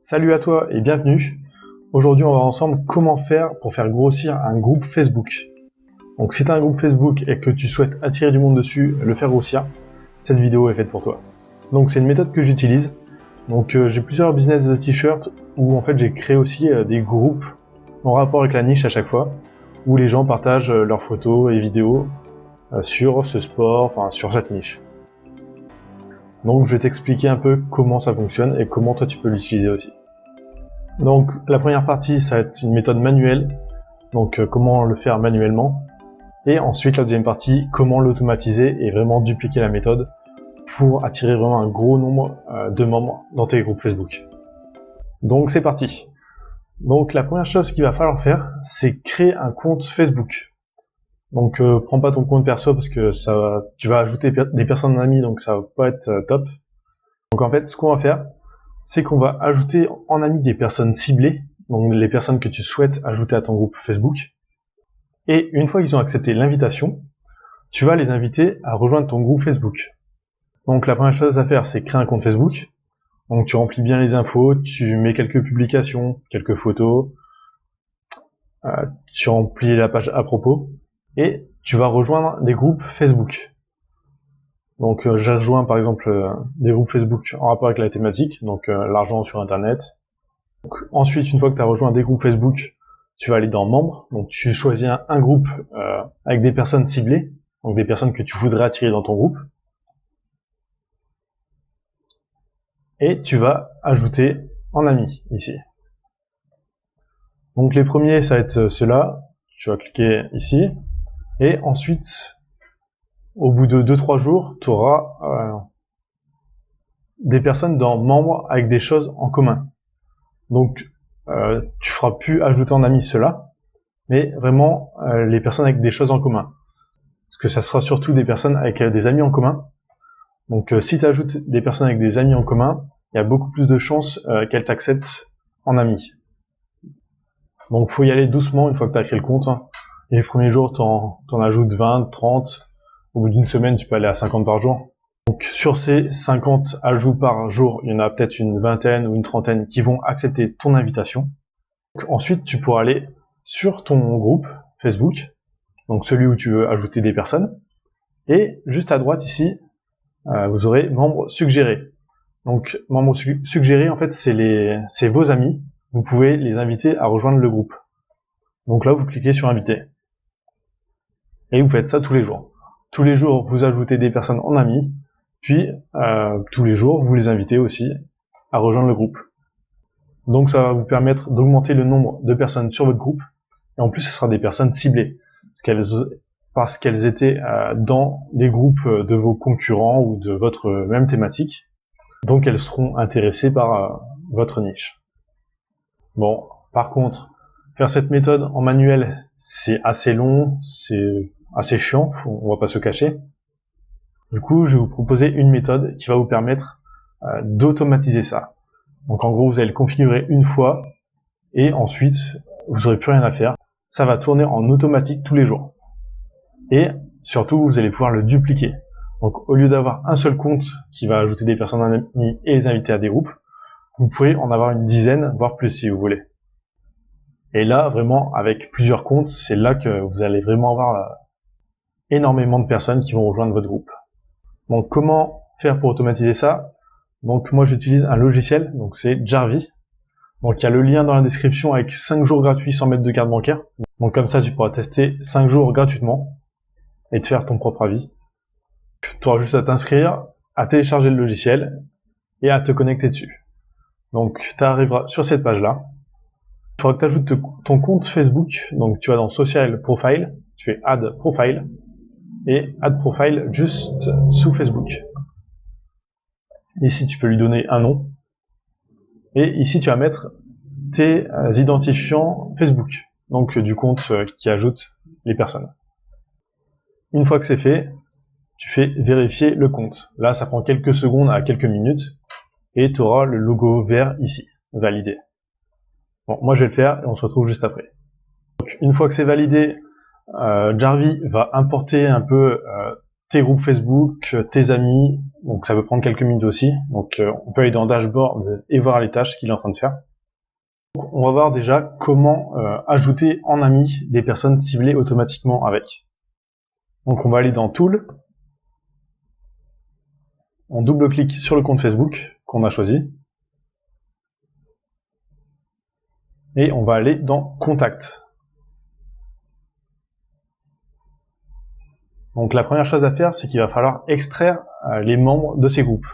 Salut à toi et bienvenue. Aujourd'hui, on va voir ensemble comment faire pour faire grossir un groupe Facebook. Donc si tu as un groupe Facebook et que tu souhaites attirer du monde dessus, le faire grossir, cette vidéo est faite pour toi. Donc c'est une méthode que j'utilise. Donc j'ai plusieurs business de t-shirts où en fait j'ai créé aussi des groupes en rapport avec la niche à chaque fois, où les gens partagent leurs photos et vidéos sur ce sport, enfin sur cette niche. Donc je vais t'expliquer un peu comment ça fonctionne et comment toi tu peux l'utiliser aussi. Donc la première partie, ça va être une méthode manuelle, donc comment le faire manuellement. Et ensuite la deuxième partie, comment l'automatiser et vraiment dupliquer la méthode pour attirer vraiment un gros nombre de membres dans tes groupes Facebook. Donc c'est parti. Donc la première chose qu'il va falloir faire, c'est créer un compte Facebook. Donc prends pas ton compte perso parce que tu vas ajouter des personnes amies, donc ça va pas être top. Donc en fait, ce qu'on va faire, c'est qu'on va ajouter en ami des personnes ciblées, donc les personnes que tu souhaites ajouter à ton groupe Facebook. Et une fois qu'ils ont accepté l'invitation, tu vas les inviter à rejoindre ton groupe Facebook. Donc la première chose à faire, c'est créer un compte Facebook. Donc tu remplis bien les infos, tu mets quelques publications, quelques photos, tu remplis la page à propos, et tu vas rejoindre des groupes Facebook. Donc j'ai rejoint par exemple des groupes Facebook en rapport avec la thématique, donc l'argent sur internet. Donc, ensuite, une fois que tu as rejoint des groupes Facebook, tu vas aller dans membres, donc tu choisis un groupe avec des personnes ciblées, donc des personnes que tu voudrais attirer dans ton groupe. Et tu vas ajouter en amis ici. Donc les premiers, ça va être ceux-là, tu vas cliquer ici, et ensuite, au bout de 2-3 jours, tu auras des personnes dans membres avec des choses en commun. Donc tu feras plus ajouter en ami ceux-là, mais vraiment les personnes avec des choses en commun. Parce que ça sera surtout des personnes avec des amis en commun. Donc si tu ajoutes des personnes avec des amis en commun, il y a beaucoup plus de chances qu'elles t'acceptent en ami. Donc faut y aller doucement une fois que tu as créé le compte. Les premiers jours, t'en ajoutes 20, 30. Au bout d'une semaine, tu peux aller à 50 par jour. Donc sur ces 50 ajouts par jour, il y en a peut-être une vingtaine ou une trentaine qui vont accepter ton invitation. Donc, ensuite, tu pourras aller sur ton groupe Facebook, donc celui où tu veux ajouter des personnes, et juste à droite ici, vous aurez membres suggérés. Donc membres suggérés, en fait, c'est vos amis. Vous pouvez les inviter à rejoindre le groupe. Donc là, vous cliquez sur inviter. Et vous faites ça tous les jours. Tous les jours, vous ajoutez des personnes en amis, puis tous les jours, vous les invitez aussi à rejoindre le groupe. Donc ça va vous permettre d'augmenter le nombre de personnes sur votre groupe, et en plus, ce sera des personnes ciblées, parce qu'elles étaient dans des groupes de vos concurrents ou de votre même thématique, donc elles seront intéressées par votre niche. Bon, par contre, faire cette méthode en manuel, c'est assez long, c'est assez chiant, on va pas se cacher. Du coup, je vais vous proposer une méthode qui va vous permettre d'automatiser ça. Donc en gros, vous allez le configurer une fois, et ensuite, vous n'aurez plus rien à faire. Ça va tourner en automatique tous les jours. Et surtout, vous allez pouvoir le dupliquer. Donc au lieu d'avoir un seul compte qui va ajouter des personnes en amis et les inviter à des groupes, vous pourrez en avoir une dizaine, voire plus si vous voulez. Et là, vraiment, avec plusieurs comptes, c'est là que vous allez vraiment avoir énormément de personnes qui vont rejoindre votre groupe. Donc comment faire pour automatiser ça? Donc moi j'utilise un logiciel, donc c'est Jarvee. Donc il y a le lien dans la description avec 5 jours gratuits sans mettre de carte bancaire. Donc comme ça tu pourras tester 5 jours gratuitement et te faire ton propre avis. Tu auras juste à t'inscrire, à télécharger le logiciel et à te connecter dessus. Donc tu arriveras sur cette page là. Il faudra que tu ajoutes ton compte Facebook. Donc tu vas dans Social Profile, tu fais Add Profile et Add Profile juste sous Facebook. Ici tu peux lui donner un nom. Et ici tu vas mettre tes identifiants Facebook, donc du compte qui ajoute les personnes. Une fois que c'est fait, tu fais vérifier le compte. Là, ça prend quelques secondes à quelques minutes, et tu auras le logo vert ici, validé. Bon, moi je vais le faire, et on se retrouve juste après. Donc, une fois que c'est validé, Jarvee va importer un peu tes groupes Facebook, tes amis, donc ça peut prendre quelques minutes aussi. Donc on peut aller dans Dashboard et voir les tâches qu'il est en train de faire. Donc, on va voir déjà comment ajouter en ami des personnes ciblées automatiquement avec. Donc on va aller dans Tool, on double-clique sur le compte Facebook qu'on a choisi, et on va aller dans Contact. Donc la première chose à faire, c'est qu'il va falloir extraire les membres de ces groupes.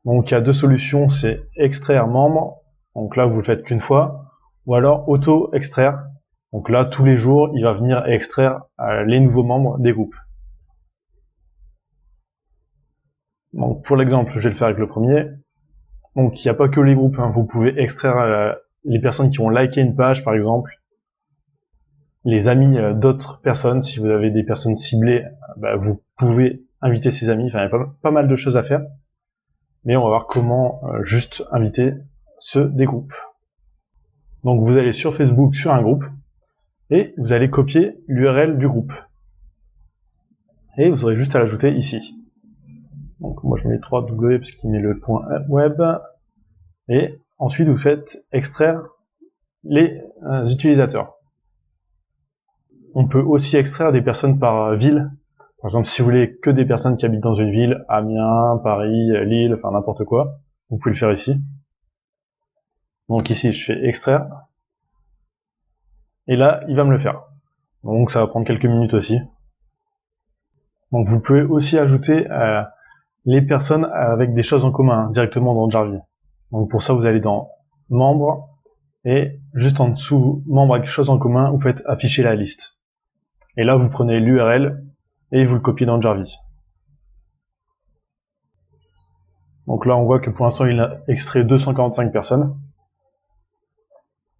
Donc il y a deux solutions, c'est extraire membre, donc là vous le faites qu'une fois, ou alors auto-extraire. Donc là tous les jours, il va venir extraire les nouveaux membres des groupes. Donc pour l'exemple, je vais le faire avec le premier. Donc il n'y a pas que les groupes, hein. Vous pouvez extraire les personnes qui ont liké une page par exemple, les amis d'autres personnes. Si vous avez des personnes ciblées, vous pouvez inviter ces amis. Enfin, il y a pas mal de choses à faire, mais on va voir comment juste inviter ceux des groupes. Donc vous allez sur Facebook, sur un groupe, et vous allez copier l'URL du groupe, et vous aurez juste à l'ajouter ici. Donc moi je mets 3W parce qu'il met le point web, et ensuite vous faites extraire les utilisateurs. On peut aussi extraire des personnes par ville. Par exemple, si vous voulez que des personnes qui habitent dans une ville, Amiens, Paris, Lille, enfin n'importe quoi, vous pouvez le faire ici. Donc ici, je fais extraire. Et là, il va me le faire. Donc ça va prendre quelques minutes aussi. Donc vous pouvez aussi ajouter les personnes avec des choses en commun directement dans Jarvis. Donc pour ça, vous allez dans Membres, et juste en dessous, Membres avec choses en commun, vous faites afficher la liste. Et là, vous prenez l'URL et vous le copiez dans Jarvis. Donc là, on voit que pour l'instant, il a extrait 245 personnes.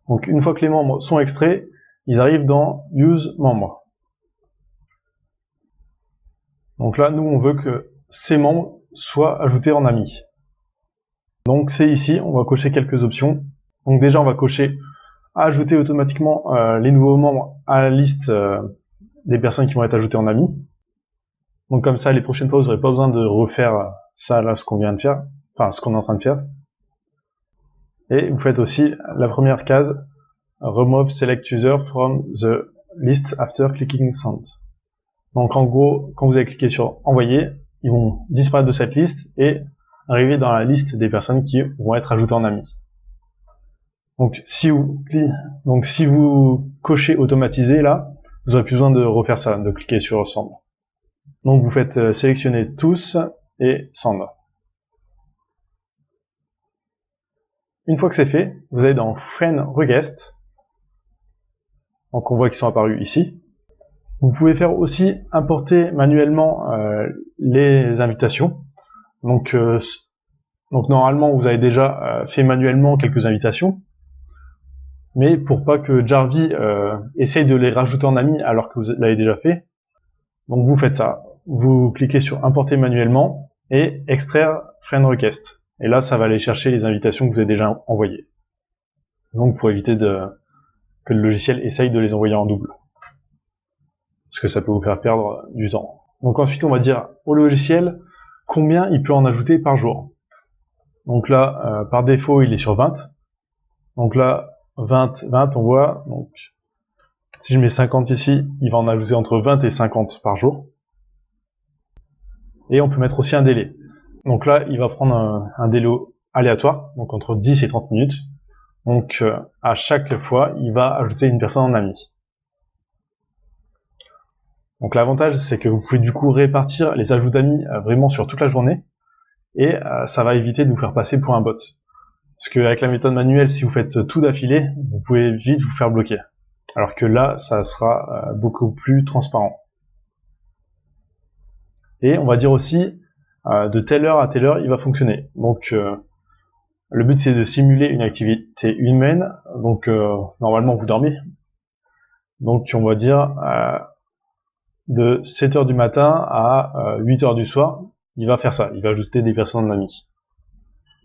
Donc une fois que les membres sont extraits, ils arrivent dans Use membres. Donc là, nous, on veut que ces membres soient ajoutés en amis. Donc c'est ici, on va cocher quelques options. Donc déjà, on va cocher ajouter automatiquement les nouveaux membres à la liste des personnes qui vont être ajoutées en amis. Donc comme ça, les prochaines fois, vous n'aurez pas besoin de refaire ça, là, ce qu'on vient de faire, enfin, ce qu'on est en train de faire. Et vous faites aussi la première case, Remove Select User from the list after clicking Send. Donc en gros, quand vous allez cliquer sur Envoyer, ils vont disparaître de cette liste et arriver dans la liste des personnes qui vont être ajoutées en amis. Donc si vous cochez Automatiser là, vous n'aurez plus besoin de refaire ça, de cliquer sur Send. Donc vous faites sélectionner tous et Send. Une fois que c'est fait, vous allez dans Friend Request. Donc on voit qu'ils sont apparus ici. Vous pouvez faire aussi importer manuellement les invitations. Donc normalement vous avez déjà fait manuellement quelques invitations, mais pour pas que Jarvis essaye de les rajouter en amis alors que vous l'avez déjà fait, donc vous faites ça. Vous cliquez sur importer manuellement et extraire Friend Request. Et là, ça va aller chercher les invitations que vous avez déjà envoyées. Donc pour éviter que le logiciel essaye de les envoyer en double. Parce que ça peut vous faire perdre du temps. Donc ensuite, on va dire au logiciel combien il peut en ajouter par jour. Donc là, par défaut, il est sur 20. Donc là, 20, on voit. Donc si je mets 50 ici, il va en ajouter entre 20 et 50 par jour. Et on peut mettre aussi un délai. Donc là, il va prendre un délai aléatoire, donc entre 10 et 30 minutes. Donc à chaque fois, il va ajouter une personne en ami. Donc l'avantage, c'est que vous pouvez du coup répartir les ajouts d'amis vraiment sur toute la journée, et ça va éviter de vous faire passer pour un bot. Parce qu'avec la méthode manuelle, si vous faites tout d'affilée, vous pouvez vite vous faire bloquer. Alors que là, ça sera beaucoup plus transparent. Et on va dire aussi, de telle heure à telle heure, il va fonctionner. Donc le but, c'est de simuler une activité humaine. Donc normalement, vous dormez. Donc on va dire de 7h du matin à 8h du soir, il va faire ça. Il va ajouter des personnes en amis.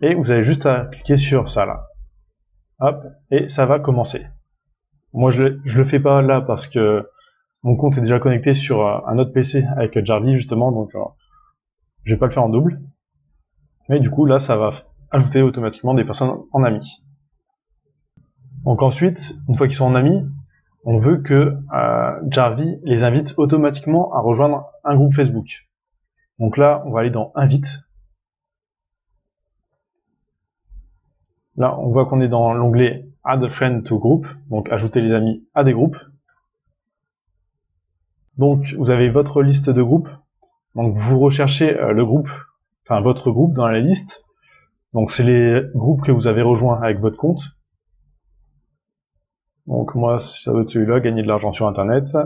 Et vous avez juste à cliquer sur ça là. Hop, et ça va commencer. Moi, je le fais pas là parce que mon compte est déjà connecté sur un autre PC avec Jarvee justement, donc je vais pas le faire en double. Mais du coup là ça va ajouter automatiquement des personnes en amis. Donc ensuite, une fois qu'ils sont en amis, on veut que Jarvee les invite automatiquement à rejoindre un groupe Facebook. Donc là, on va aller dans Invite. Là, on voit qu'on est dans l'onglet Add a friend to group, donc ajouter les amis à des groupes. Donc vous avez votre liste de groupes. Donc vous recherchez le groupe, enfin votre groupe dans la liste. Donc c'est les groupes que vous avez rejoints avec votre compte. Donc moi, ça doit être celui-là, gagner de l'argent sur Internet.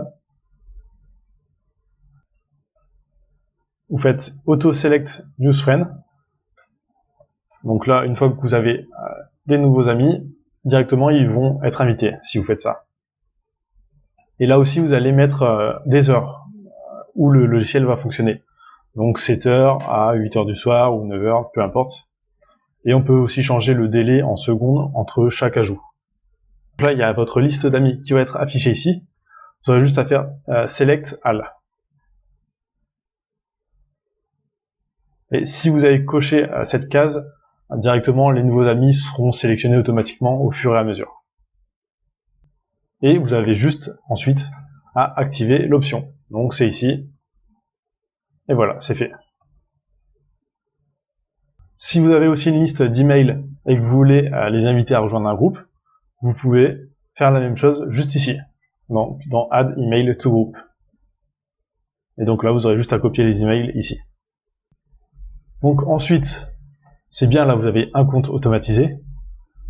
Vous faites Auto-Select Use Friend. Donc là, une fois que vous avez des nouveaux amis, directement ils vont être invités si vous faites ça. Et là aussi, vous allez mettre des heures où le logiciel va fonctionner. Donc 7h à 8h du soir ou 9h, peu importe. Et on peut aussi changer le délai en secondes entre chaque ajout. Donc là, il y a votre liste d'amis qui va être affichée ici. Vous aurez juste à faire Select All. Et si vous avez coché cette case, directement les nouveaux amis seront sélectionnés automatiquement au fur et à mesure. Et vous avez juste ensuite à activer l'option. Donc c'est ici. Et voilà, c'est fait. Si vous avez aussi une liste d'emails et que vous voulez les inviter à rejoindre un groupe, vous pouvez faire la même chose juste ici, donc dans Add Email to Group. Et donc là, vous aurez juste à copier les emails ici. Donc ensuite, c'est bien, là vous avez un compte automatisé.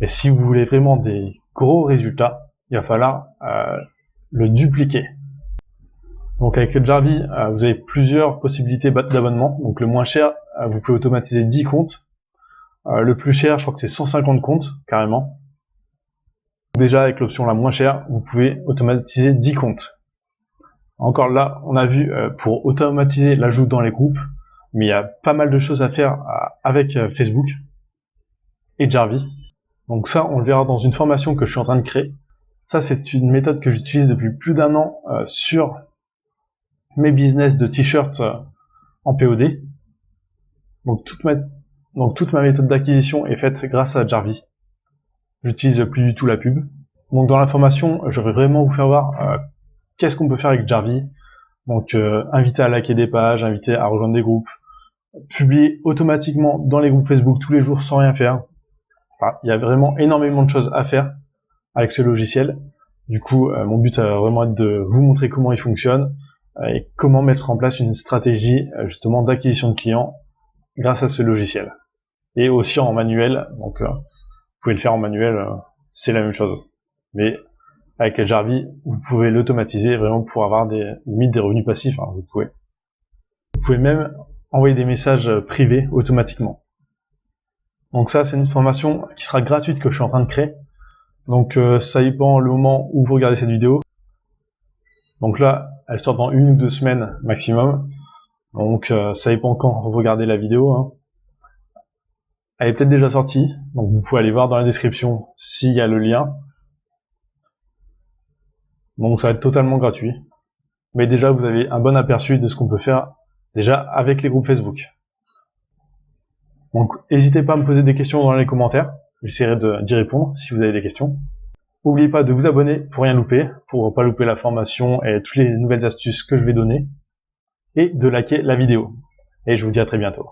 Et si vous voulez vraiment des gros résultats, il va falloir le dupliquer. Donc avec Jarvee, vous avez plusieurs possibilités d'abonnement. Donc le moins cher, vous pouvez automatiser 10 comptes. Le plus cher, je crois que c'est 150 comptes, carrément. Déjà, avec l'option la moins chère, vous pouvez automatiser 10 comptes. Encore là, on a vu pour automatiser l'ajout dans les groupes, mais il y a pas mal de choses à faire avec Facebook et Jarvee. Donc ça, on le verra dans une formation que je suis en train de créer. Ça, c'est une méthode que j'utilise depuis plus d'1 an sur mes business de t-shirts en POD. Donc toute ma méthode d'acquisition est faite grâce à Jarvee. J'utilise plus du tout la pub. Donc dans la formation, je vais vraiment vous faire voir qu'est-ce qu'on peut faire avec Jarvee. Donc inviter à liker des pages, inviter à rejoindre des groupes, publier automatiquement dans les groupes Facebook tous les jours sans rien faire. Enfin, il y a vraiment énormément de choses à faire avec ce logiciel. Du coup, mon but va vraiment être de vous montrer comment il fonctionne et comment mettre en place une stratégie justement d'acquisition de clients grâce à ce logiciel. Et aussi en manuel, donc vous pouvez le faire en manuel, c'est la même chose. Mais avec Jarvee, vous pouvez l'automatiser vraiment pour avoir limite des revenus passifs. Hein, vous pouvez même envoyer des messages privés automatiquement. Donc ça, c'est une formation qui sera gratuite que je suis en train de créer. Donc ça dépend le moment où vous regardez cette vidéo. Donc là, elle sort dans 1 ou 2 semaines maximum. Donc ça dépend quand vous regardez la vidéo. Hein. Elle est peut-être déjà sortie, donc vous pouvez aller voir dans la description s'il y a le lien. Donc ça va être totalement gratuit. Mais déjà, vous avez un bon aperçu de ce qu'on peut faire déjà avec les groupes Facebook. Donc n'hésitez pas à me poser des questions dans les commentaires. J'essaierai d'y répondre si vous avez des questions. N'oubliez pas de vous abonner pour rien louper, pour pas louper la formation et toutes les nouvelles astuces que je vais donner. Et de liker la vidéo. Et je vous dis à très bientôt.